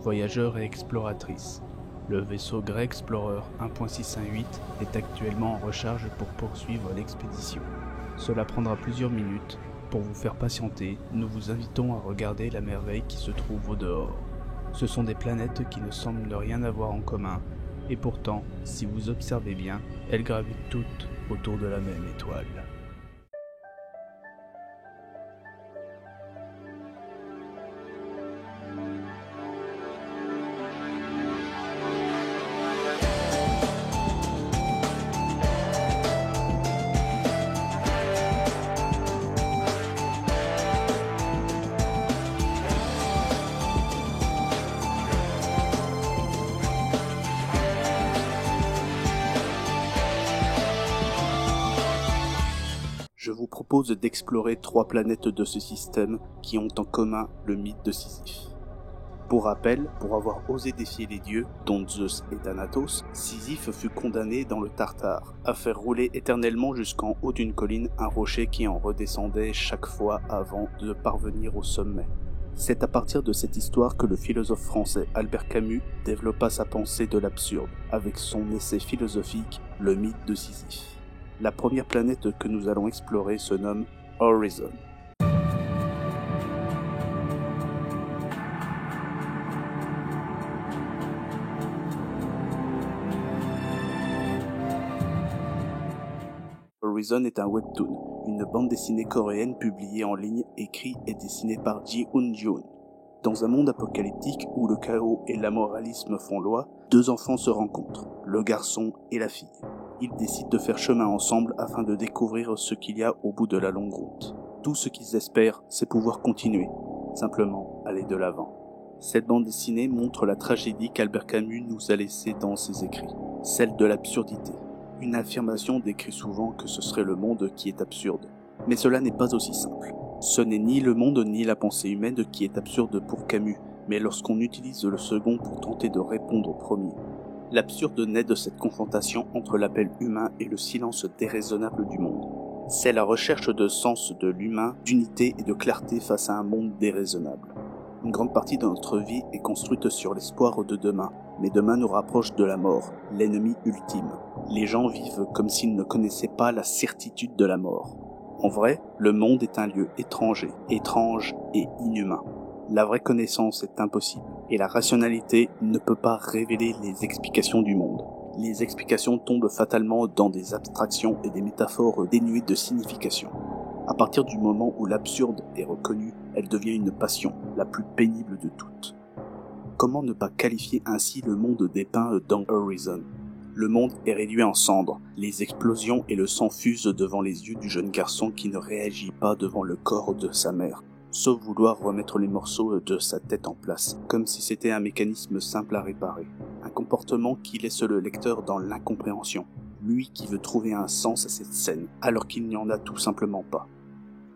voyageurs et exploratrices. Le vaisseau Grey Explorer 1.618 est actuellement en recharge pour poursuivre l'expédition. Cela prendra plusieurs minutes. Pour vous faire patienter, nous vous invitons à regarder la merveille qui se trouve au dehors. Ce sont des planètes qui ne semblent ne rien avoir en commun, et pourtant, si vous observez bien, elles gravitent toutes autour de la même étoile. Je vous propose d'explorer 3 planètes de ce système qui ont en commun le mythe de Sisyphe. Pour rappel, pour avoir osé défier les dieux, dont Zeus et Thanatos, Sisyphe fut condamné dans le Tartare à faire rouler éternellement jusqu'en haut d'une colline un rocher qui en redescendait chaque fois avant de parvenir au sommet. C'est à partir de cette histoire que le philosophe français Albert Camus développa sa pensée de l'absurde, avec son essai philosophique « Le mythe de Sisyphe ». La première planète que nous allons explorer se nomme Horizon. Horizon est un webtoon, une bande dessinée coréenne publiée en ligne, écrite et dessinée par Ji Hoon-jun. Dans un monde apocalyptique où le chaos et l'amoralisme font loi, 2 enfants se rencontrent, le garçon et la fille. Ils décident de faire chemin ensemble afin de découvrir ce qu'il y a au bout de la longue route. Tout ce qu'ils espèrent, c'est pouvoir continuer, simplement aller de l'avant. Cette bande dessinée montre la tragédie qu'Albert Camus nous a laissée dans ses écrits, celle de l'absurdité. Une affirmation décrit souvent que ce serait le monde qui est absurde. Mais cela n'est pas aussi simple. Ce n'est ni le monde ni la pensée humaine qui est absurde pour Camus, mais lorsqu'on utilise le second pour tenter de répondre au premier. L'absurde naît de cette confrontation entre l'appel humain et le silence déraisonnable du monde. C'est la recherche de sens de l'humain, d'unité et de clarté face à un monde déraisonnable. Une grande partie de notre vie est construite sur l'espoir de demain, mais demain nous rapproche de la mort, l'ennemi ultime. Les gens vivent comme s'ils ne connaissaient pas la certitude de la mort. En vrai, le monde est un lieu étranger, étrange et inhumain. La vraie connaissance est impossible, et la rationalité ne peut pas révéler les explications du monde. Les explications tombent fatalement dans des abstractions et des métaphores dénuées de signification. À partir du moment où l'absurde est reconnu, elle devient une passion, la plus pénible de toutes. Comment ne pas qualifier ainsi le monde dépeint dans Horizon ? Le monde est réduit en cendres, les explosions et le sang fusent devant les yeux du jeune garçon qui ne réagit pas devant le corps de sa mère, sauf vouloir remettre les morceaux de sa tête en place, comme si c'était un mécanisme simple à réparer. Un comportement qui laisse le lecteur dans l'incompréhension, lui qui veut trouver un sens à cette scène, alors qu'il n'y en a tout simplement pas.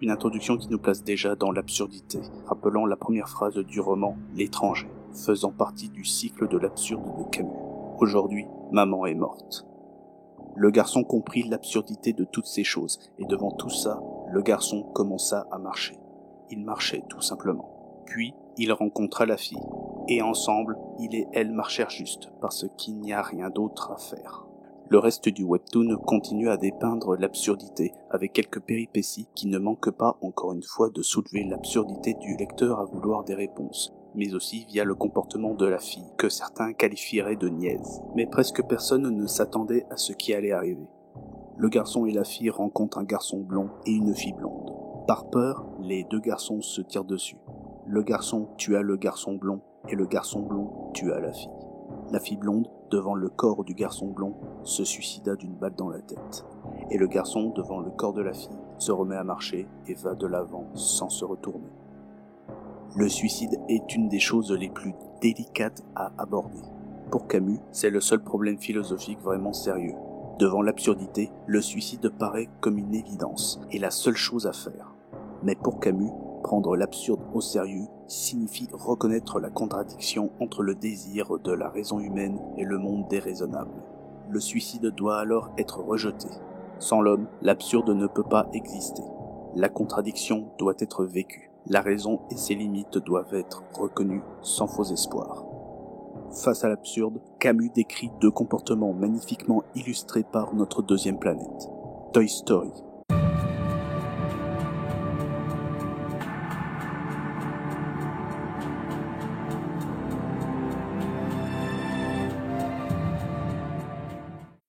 Une introduction qui nous place déjà dans l'absurdité, rappelant la première phrase du roman « L'étranger », faisant partie du cycle de l'absurde de Camus. Aujourd'hui, maman est morte. Le garçon comprit l'absurdité de toutes ces choses, et devant tout ça, le garçon commença à marcher. Il marchait tout simplement. Puis, il rencontra la fille, et ensemble, il et elle marchèrent juste, parce qu'il n'y a rien d'autre à faire. Le reste du webtoon continue à dépeindre l'absurdité, avec quelques péripéties qui ne manquent pas, encore une fois, de soulever l'absurdité du lecteur à vouloir des réponses, mais aussi via le comportement de la fille, que certains qualifieraient de niaise. Mais presque personne ne s'attendait à ce qui allait arriver. Le garçon et la fille rencontrent un garçon blond et une fille blonde. Par peur, les 2 garçons se tirent dessus. Le garçon tua le garçon blond, et le garçon blond tua la fille. La fille blonde, devant le corps du garçon blond, se suicida d'une balle dans la tête. Et le garçon, devant le corps de la fille, se remet à marcher et va de l'avant sans se retourner. Le suicide est une des choses les plus délicates à aborder. Pour Camus, c'est le seul problème philosophique vraiment sérieux. Devant l'absurdité, le suicide paraît comme une évidence et la seule chose à faire. Mais pour Camus, prendre l'absurde au sérieux signifie reconnaître la contradiction entre le désir de la raison humaine et le monde déraisonnable. Le suicide doit alors être rejeté. Sans l'homme, l'absurde ne peut pas exister. La contradiction doit être vécue. La raison et ses limites doivent être reconnues sans faux espoir. Face à l'absurde, Camus décrit deux comportements magnifiquement illustrés par notre deuxième planète. Toy Story.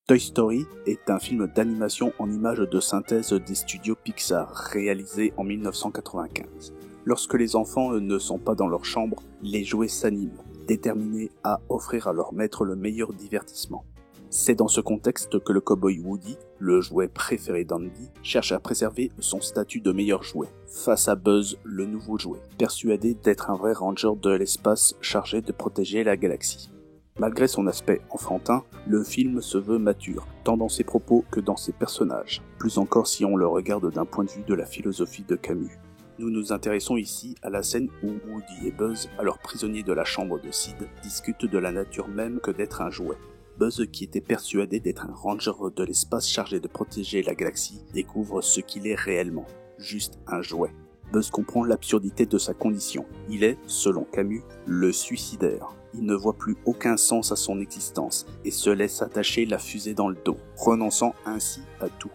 Toy Story est un film d'animation en images de synthèse des studios Pixar, réalisé en 1995. Lorsque les enfants ne sont pas dans leur chambre, les jouets s'animent, déterminés à offrir à leur maître le meilleur divertissement. C'est dans ce contexte que le cow-boy Woody, le jouet préféré d'Andy, cherche à préserver son statut de meilleur jouet, face à Buzz, le nouveau jouet, persuadé d'être un vrai ranger de l'espace chargé de protéger la galaxie. Malgré son aspect enfantin, le film se veut mature, tant dans ses propos que dans ses personnages, plus encore si on le regarde d'un point de vue de la philosophie de Camus. Nous nous intéressons ici à la scène où Woody et Buzz, alors prisonniers de la chambre de Sid, discutent de la nature même que d'être un jouet. Buzz, qui était persuadé d'être un ranger de l'espace chargé de protéger la galaxie, découvre ce qu'il est réellement, juste un jouet. Buzz comprend l'absurdité de sa condition. Il est, selon Camus, le suicidaire. Il ne voit plus aucun sens à son existence et se laisse attacher la fusée dans le dos, renonçant ainsi à tout.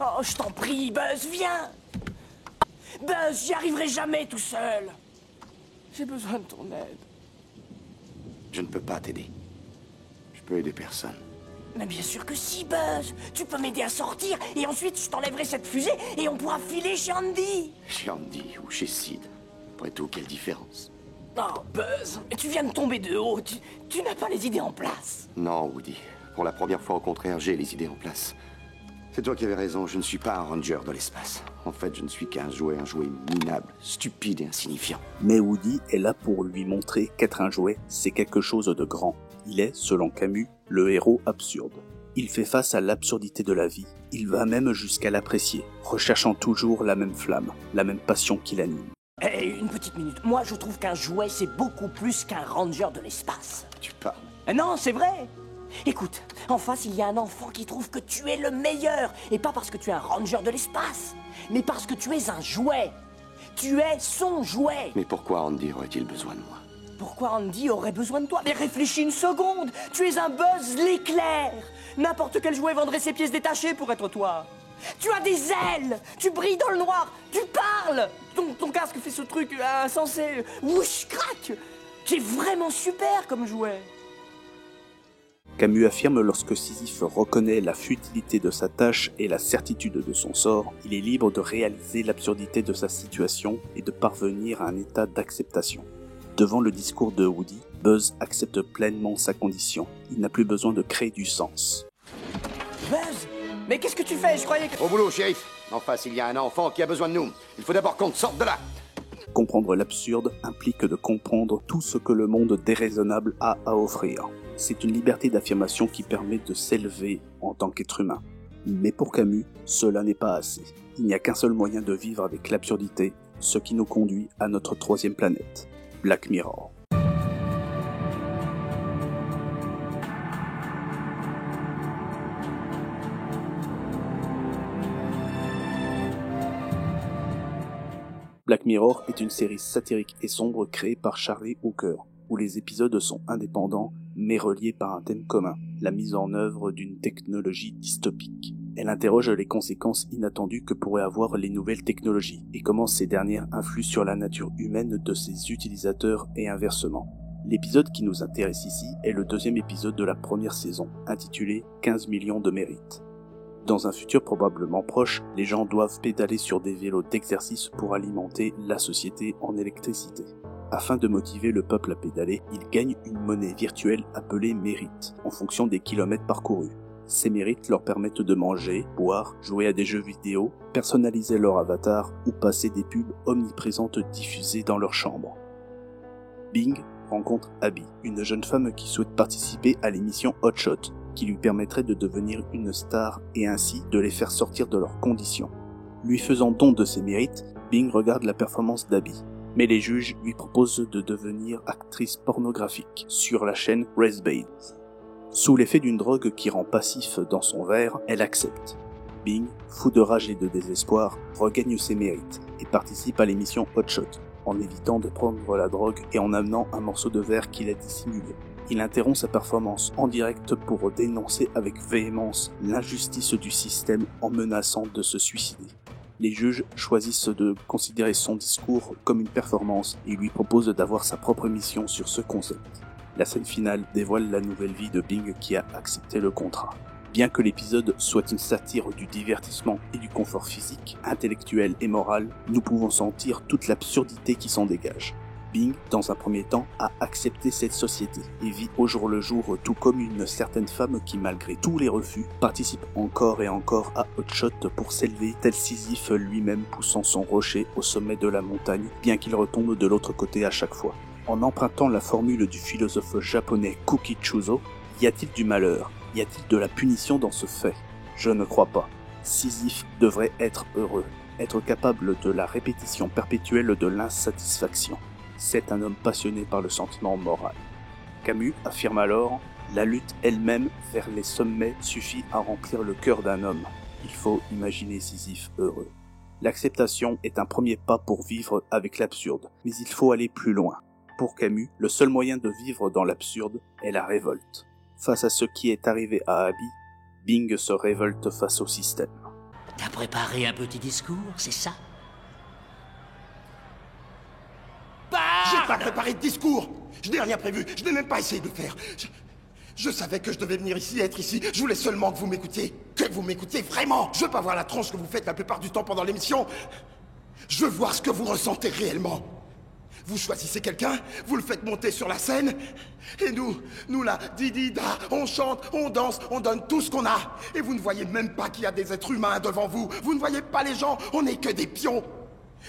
Oh, je t'en prie, Buzz, viens! Buzz, j'y arriverai jamais tout seul! J'ai besoin de ton aide. Je ne peux pas t'aider. Je peux aider personne. Mais bien sûr que si, Buzz! Tu peux m'aider à sortir et ensuite je t'enlèverai cette fusée et on pourra filer chez Andy! Chez Andy ou chez Sid. Après tout, quelle différence? Oh, Buzz, tu viens de tomber de haut, tu n'as pas les idées en place. Non, Woody. Pour la première fois, au contraire, j'ai les idées en place. C'est toi qui avais raison, je ne suis pas un ranger de l'espace. En fait, je ne suis qu'un jouet minable, stupide et insignifiant. Mais Woody est là pour lui montrer qu'être un jouet, c'est quelque chose de grand. Il est, selon Camus, le héros absurde. Il fait face à l'absurdité de la vie. Il va même jusqu'à l'apprécier, recherchant toujours la même flamme, la même passion qui l'anime. Hey, une petite minute. Moi, je trouve qu'un jouet, c'est beaucoup plus qu'un ranger de l'espace. Tu parles. Non, c'est vrai. Écoute, en face, il y a un enfant qui trouve que tu es le meilleur. Et pas parce que tu es un ranger de l'espace, mais parce que tu es un jouet. Tu es son jouet. Mais pourquoi Andy aurait-il besoin de moi? Pourquoi Andy aurait besoin de toi? Mais réfléchis une seconde. Tu es un Buzz l'éclair. N'importe quel jouet vendrait ses pièces détachées pour être toi. Tu as des ailes. Tu brilles dans le noir. Tu parles. Ton casque fait ce truc insensé. Wouch, crac. Tu es vraiment super comme jouet. Camus affirme lorsque Sisyphe reconnaît la futilité de sa tâche et la certitude de son sort, il est libre de réaliser l'absurdité de sa situation et de parvenir à un état d'acceptation. Devant le discours de Woody, Buzz accepte pleinement sa condition. Il n'a plus besoin de créer du sens. Buzz, mais qu'est-ce que tu fais? Je croyais que... Au boulot, shérif. En face, il y a un enfant qui a besoin de nous. Il faut d'abord qu'on sorte de là. Comprendre l'absurde implique de comprendre tout ce que le monde déraisonnable a à offrir. C'est une liberté d'affirmation qui permet de s'élever en tant qu'être humain. Mais pour Camus, cela n'est pas assez. Il n'y a qu'un seul moyen de vivre avec l'absurdité, ce qui nous conduit à notre troisième planète, Black Mirror. Black Mirror est une série satirique et sombre créée par Charlie Hooker, où les épisodes sont indépendants mais reliés par un thème commun, la mise en œuvre d'une technologie dystopique. Elle interroge les conséquences inattendues que pourraient avoir les nouvelles technologies et comment ces dernières influent sur la nature humaine de ses utilisateurs et inversement. L'épisode qui nous intéresse ici est le deuxième épisode de la première saison, intitulé 15 millions de mérites. Dans un futur probablement proche, les gens doivent pédaler sur des vélos d'exercice pour alimenter la société en électricité. Afin de motiver le peuple à pédaler, ils gagnent une monnaie virtuelle appelée mérite, en fonction des kilomètres parcourus. Ces mérites leur permettent de manger, boire, jouer à des jeux vidéo, personnaliser leur avatar ou passer des pubs omniprésentes diffusées dans leur chambre. Bing rencontre Abby, une jeune femme qui souhaite participer à l'émission Hot Shot, qui lui permettrait de devenir une star et ainsi de les faire sortir de leurs conditions. Lui faisant don de ses mérites, Bing regarde la performance d'Abby, mais les juges lui proposent de devenir actrice pornographique sur la chaîne Race Babe. Sous l'effet d'une drogue qui rend passif dans son verre, elle accepte. Bing, fou de rage et de désespoir, regagne ses mérites et participe à l'émission Hot Shot, en évitant de prendre la drogue et en amenant un morceau de verre qu'il a dissimulé. il interrompt sa performance en direct pour dénoncer avec véhémence l'injustice du système en menaçant de se suicider. Les juges choisissent de considérer son discours comme une performance et lui proposent d'avoir sa propre mission sur ce concept. La scène finale dévoile la nouvelle vie de Bing qui a accepté le contrat. Bien que l'épisode soit une satire du divertissement et du confort physique, intellectuel et moral, nous pouvons sentir toute l'absurdité qui s'en dégage. Bing, dans un premier temps, a accepté cette société et vit au jour le jour tout comme une certaine femme qui, malgré tous les refus, participe encore et encore à Hotshot pour s'élever tel Sisyphe lui-même poussant son rocher au sommet de la montagne, bien qu'il retombe de l'autre côté à chaque fois. En empruntant la formule du philosophe japonais Kuki-Chuzo, y a-t-il du malheur? Y a-t-il de la punition dans ce fait? Je ne crois pas. Sisyphe devrait être heureux, être capable de la répétition perpétuelle de l'insatisfaction. C'est un homme passionné par le sentiment moral. Camus affirme alors « La lutte elle-même vers les sommets suffit à remplir le cœur d'un homme. Il faut imaginer Sisyphe heureux. » L'acceptation est un premier pas pour vivre avec l'absurde, mais il faut aller plus loin. Pour Camus, le seul moyen de vivre dans l'absurde est la révolte. Face à ce qui est arrivé à Abby, Bing se révolte face au système. T'as préparé un petit discours, c'est ça? J'ai pas préparé de discours. Je n'ai rien prévu. Je n'ai même pas essayé de le faire. Je savais que je devais venir ici, être ici. Je voulais seulement que vous m'écoutiez. Que vous m'écoutiez vraiment. Je veux pas voir la tronche que vous faites la plupart du temps pendant l'émission. Je veux voir ce que vous ressentez réellement. Vous choisissez quelqu'un, vous le faites monter sur la scène, et nous là, didi-da, on chante, on danse, on donne tout ce qu'on a. Et vous ne voyez même pas qu'il y a des êtres humains devant vous. Vous ne voyez pas les gens, on n'est que des pions.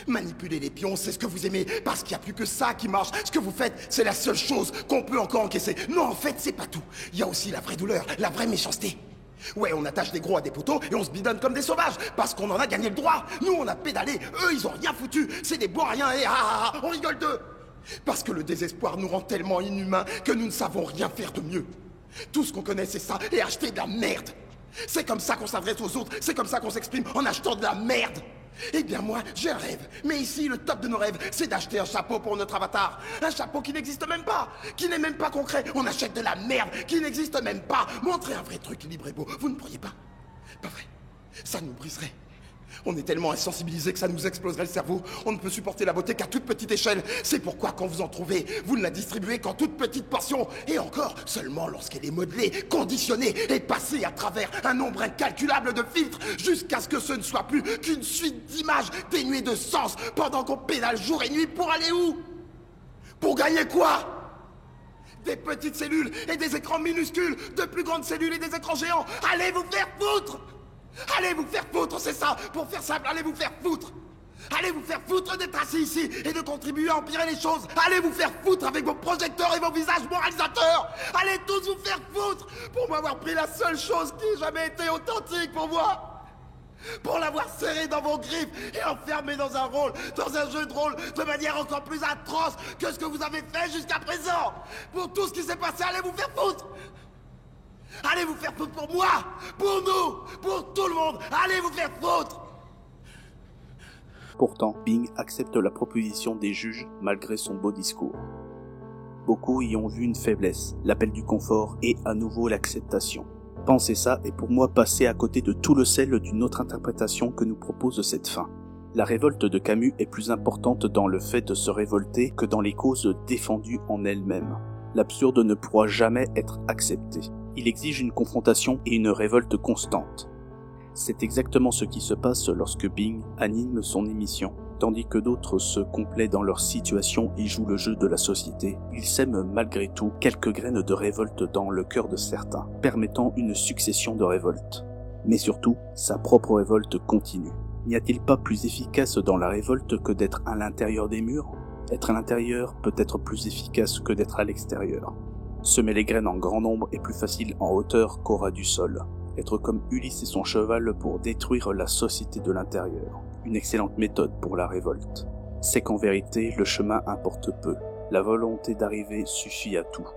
Manipuler les pions, c'est ce que vous aimez, parce qu'il n'y a plus que ça qui marche. Ce que vous faites, c'est la seule chose qu'on peut encore encaisser. Non, en fait, c'est pas tout. Il y a aussi la vraie douleur, la vraie méchanceté. Ouais, on attache des gros à des poteaux et on se bidonne comme des sauvages, parce qu'on en a gagné le droit. Nous, on a pédalé, eux, ils ont rien foutu. C'est des bois rien et on rigole d'eux. Parce que le désespoir nous rend tellement inhumains que nous ne savons rien faire de mieux. Tout ce qu'on connaît, c'est ça, et acheter de la merde. C'est comme ça qu'on s'adresse aux autres, c'est comme ça qu'on s'exprime, en achetant de la merde. Eh bien moi, j'ai un rêve. Mais ici, le top de nos rêves, c'est d'acheter un chapeau pour notre avatar. Un chapeau qui n'existe même pas, qui n'est même pas concret. On achète de la merde qui n'existe même pas. Montrer un vrai truc libre et beau, vous ne pourriez pas? Pas vrai. Ça nous briserait. On est tellement insensibilisés que ça nous exploserait le cerveau. On ne peut supporter la beauté qu'à toute petite échelle. C'est pourquoi quand vous en trouvez, vous ne la distribuez qu'en toute petite portion. Et encore, seulement lorsqu'elle est modelée, conditionnée et passée à travers un nombre incalculable de filtres, jusqu'à ce que ce ne soit plus qu'une suite d'images dénuées de sens pendant qu'on pédale jour et nuit pour aller où? Pour gagner quoi? Des petites cellules et des écrans minuscules, de plus grandes cellules et des écrans géants. Allez vous faire foutre! Allez vous faire foutre, c'est ça. Pour faire simple, allez vous faire foutre. Allez vous faire foutre d'être assis ici et de contribuer à empirer les choses. Allez vous faire foutre avec vos projecteurs et vos visages moralisateurs. Allez tous vous faire foutre pour m'avoir pris la seule chose qui ait jamais été authentique pour moi. Pour l'avoir serré dans vos griffes et enfermé dans un rôle, dans un jeu de rôle de manière encore plus atroce que ce que vous avez fait jusqu'à présent. Pour tout ce qui s'est passé, allez vous faire foutre. Allez vous faire foutre pour moi, pour nous, pour tout le monde. Allez vous faire foutre. Pourtant, Bing accepte la proposition des juges malgré son beau discours. Beaucoup y ont vu une faiblesse, l'appel du confort et à nouveau l'acceptation. Penser ça est pour moi passer à côté de tout le sel d'une autre interprétation que nous propose cette fin. La révolte de Camus est plus importante dans le fait de se révolter que dans les causes défendues en elles-mêmes. L'absurde ne pourra jamais être accepté. Il exige une confrontation et une révolte constante. C'est exactement ce qui se passe lorsque Bing anime son émission. Tandis que d'autres se complaient dans leur situation et jouent le jeu de la société, il sème malgré tout quelques graines de révolte dans le cœur de certains, permettant une succession de révoltes. Mais surtout, sa propre révolte continue. N'y a-t-il pas plus efficace dans la révolte que d'être à l'intérieur des murs? Être à l'intérieur peut être plus efficace que d'être à l'extérieur. Semer les graines en grand nombre est plus facile en hauteur qu'au ras du sol. Être comme Ulysse et son cheval pour détruire la société de l'intérieur. Une excellente méthode pour la révolte. C'est qu'en vérité, le chemin importe peu. La volonté d'arriver suffit à tout.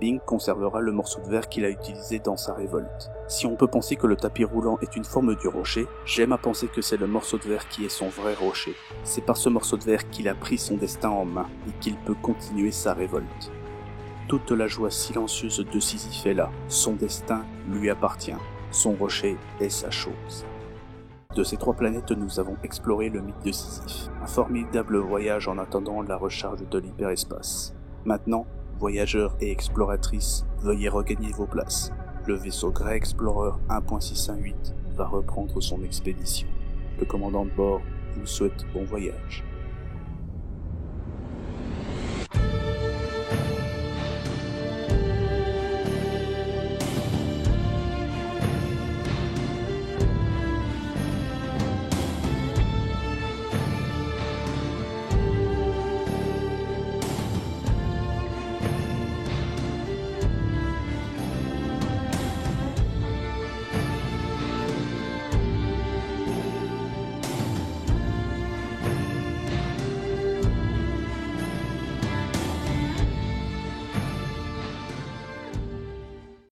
Bing conservera le morceau de verre qu'il a utilisé dans sa révolte. Si on peut penser que le tapis roulant est une forme du rocher, j'aime à penser que c'est le morceau de verre qui est son vrai rocher. C'est par ce morceau de verre qu'il a pris son destin en main et qu'il peut continuer sa révolte. Toute la joie silencieuse de Sisyphe est là. Son destin lui appartient. Son rocher est sa chose. De ces 3 planètes, nous avons exploré le mythe de Sisyphe. Un formidable voyage en attendant la recharge de l'hyperespace. Maintenant, voyageurs et exploratrices, veuillez regagner vos places. Le vaisseau Grey Explorer 1.618 va reprendre son expédition. Le commandant de bord vous souhaite bon voyage.